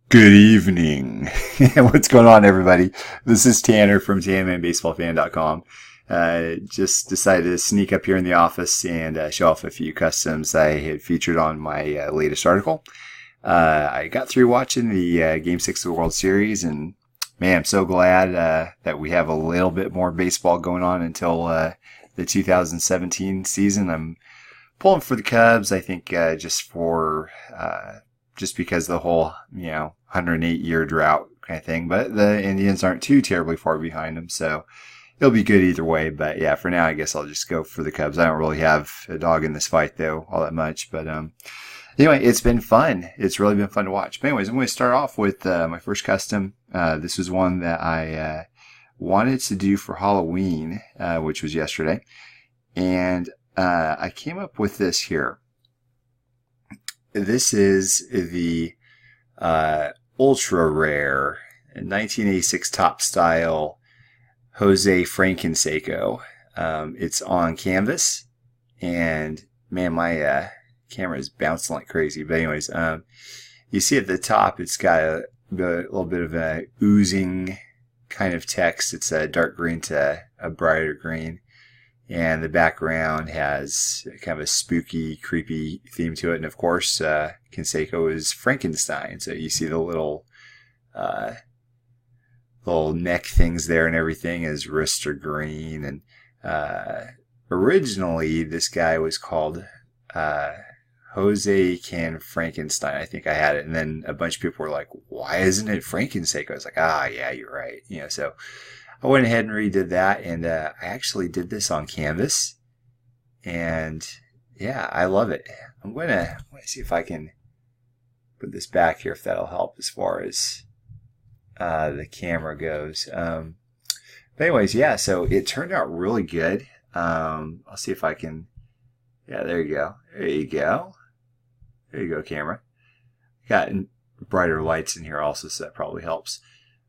Good evening. What's going on, everybody? This is Tanner from TanmanBaseballFan.com. Just decided to sneak up here in the office and show off a few customs I had featured on my latest article. I got through watching the Game 6 of the World Series, and man, I'm so glad that we have a little bit more baseball going on until the 2017 season. I'm pulling for the Cubs, I think, just because of the whole, 108-year drought kind of thing. But the Indians aren't too terribly far behind them, so it'll be good either way. But yeah, for now, I guess I'll just go for the Cubs. I don't really have a dog in this fight, though, all that much. But anyway, it's been fun. It's really been fun to watch. But anyways, I'm going to start off with my first custom. This was one that I wanted to do for Halloween, which was yesterday. And I came up with this here. This is the ultra rare 1986 Top Style Jose Canseco. It's on canvas, and man, my camera is bouncing like crazy. But anyways, you see at the top, it's got a little bit of a oozing kind of text. It's a dark green to a brighter green. And the background has kind of a spooky, creepy theme to it. And of course, Canseco is Frankenstein. So you see the little neck things there and everything. His wrists are green. And originally, this guy was called Jose Can Frankenstein. I think I had it. And then a bunch of people were like, why isn't it Frankenseco? I was like, yeah, you're right. So I went ahead and redid that, and I actually did this on canvas, and yeah, I love it. I'm gonna see if I can put this back here, if that'll help as far as the camera goes. But anyways, yeah, so it turned out really good. I'll see if I can. Yeah, there you go. There you go. There you go, camera. Got brighter lights in here also, so that probably helps.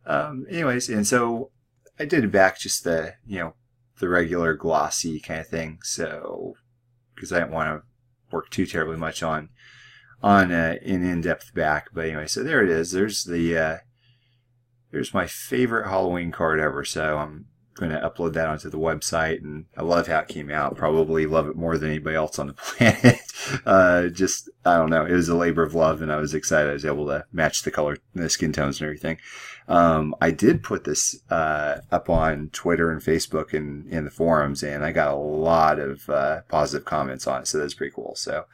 Anyways, and so I did it back just the regular glossy kind of thing. So, because I didn't want to work too terribly much on an in-depth back. But anyway, so there it is. There's my favorite Halloween card ever. So I'm going to upload that onto the website, and I love how it came out. Probably love it more than anybody else on the planet. I don't know. It was a labor of love, and I was excited I was able to match the color, the skin tones and everything. I did put this up on Twitter and Facebook and in the forums, and I got a lot of positive comments on it, so that's pretty cool. So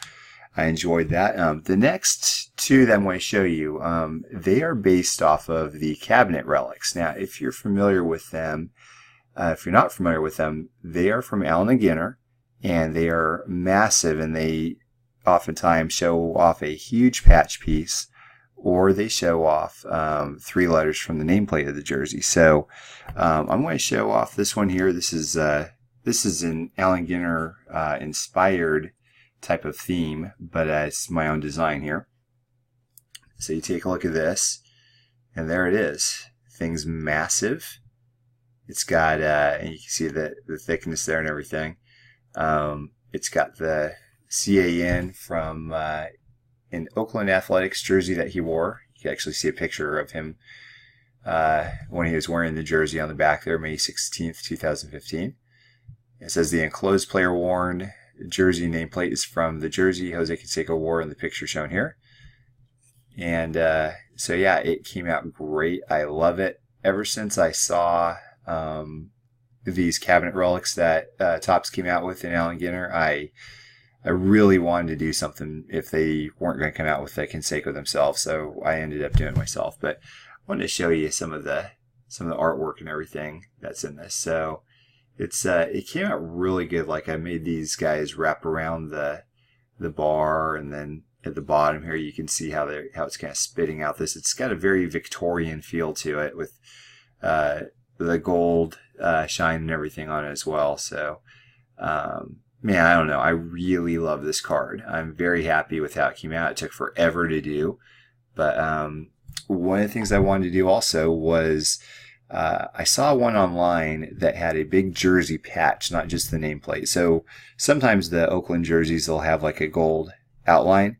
I enjoyed that. The next two that I'm going to show you, they are based off of the cabinet relics. Now, if you're familiar with them, if you're not familiar with them, they are from Allen & Ginter, and they are massive, and they oftentimes show off a huge patch piece, or they show off 3 letters from the nameplate of the jersey. So I'm going to show off this one here. This is an Allen & Ginter inspired type of theme, but it's my own design here. So you take a look at this, and there it is. Thing's massive. It's got, and you can see the thickness there and everything. It's got the CAN from an Oakland Athletics jersey that he wore. You can actually see a picture of him when he was wearing the jersey on the back there, May 16th, 2015. It says the enclosed player worn jersey nameplate is from the jersey Jose Canseco wore in the picture shown here. And so yeah, it came out great. I love it. Ever since I saw these cabinet relics that Topps came out with in Allen & Ginter, I really wanted to do something if they weren't going to come out with the Canseco themselves, so I ended up doing it myself. But I wanted to show you some of the artwork and everything that's in this. So it came out really good. Like, I made these guys wrap around the bar, and then at the bottom here you can see how it's kind of spitting out this. It's got a very Victorian feel to it with the gold shine and everything on it as well. So man, I don't know. I really love this card. I'm very happy with how it came out. It took forever to do. But one of the things I wanted to do also was I saw one online that had a big jersey patch, not just the nameplate. So sometimes the Oakland jerseys will have like a gold outline.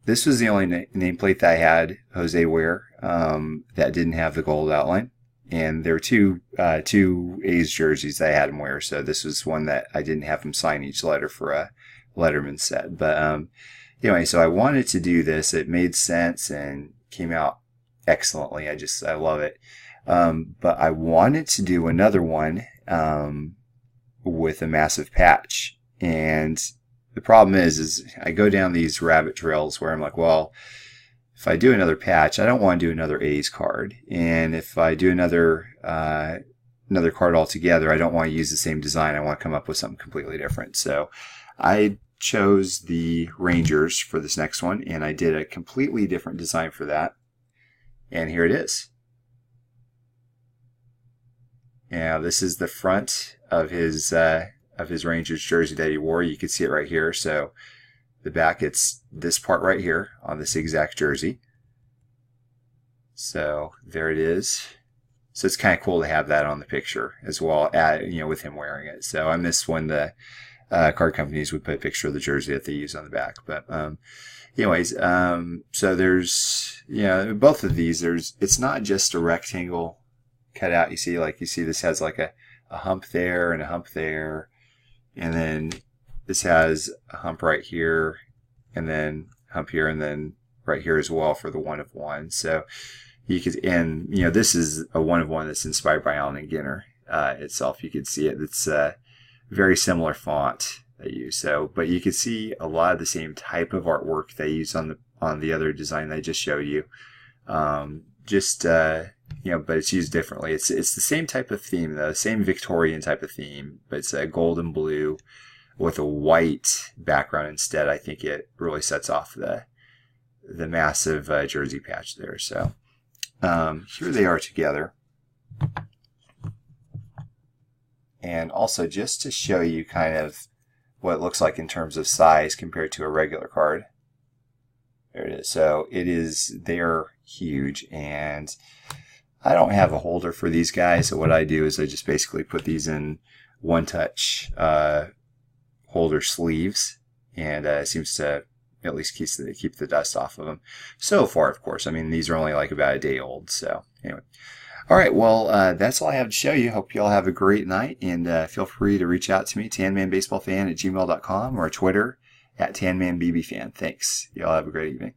this was the only nameplate that I had Jose wear that didn't have the gold outline. And there were two A's jerseys that I had him wear. So this was one that I didn't have him sign each letter for a Letterman set. But anyway, so I wanted to do this. It made sense and came out excellently. I love it. But I wanted to do another one with a massive patch. And the problem is I go down these rabbit trails where I'm like, well, if I do another patch, I don't want to do another A's card. And if I do another card altogether, I don't want to use the same design. I want to come up with something completely different. So I chose the Rangers for this next one, and I did a completely different design for that. And here it is. Now this is the front of his Rangers jersey that he wore. You can see it right here. So the back, it's this part right here on this exact jersey. So there it is. So it's kind of cool to have that on the picture as well, with him wearing it. So I miss when the card companies would put a picture of the jersey that they use on the back. But anyways, so there's, both of these, it's not just a rectangle cut out. You see this has like a hump there and a hump there. And then this has a hump right here, and then hump here, and then right here as well for the 1 of 1. So you could, and this is a 1 of 1 that's inspired by Allen and Ginner itself. You could see it. It's a very similar font they use. So, but you could see a lot of the same type of artwork they use on the other design that I just showed you. But it's used differently. It's the same type of theme, the same Victorian type of theme, but it's a gold and blue with a white background instead. I think it really sets off the massive jersey patch there. So here they are together. And also just to show you kind of what it looks like in terms of size compared to a regular card. There it is. So they're huge, and I don't have a holder for these guys. So what I do is I just basically put these in one-touch holder sleeves, and it seems to at least keep the dust off of them. So far, of course. I mean, these are only like about a day old. So anyway. All right, well, that's all I have to show you. Hope you all have a great night, and feel free to reach out to me, tanmanbaseballfan@gmail.com, or Twitter @tanmanbbfan. Thanks. You all have a great evening.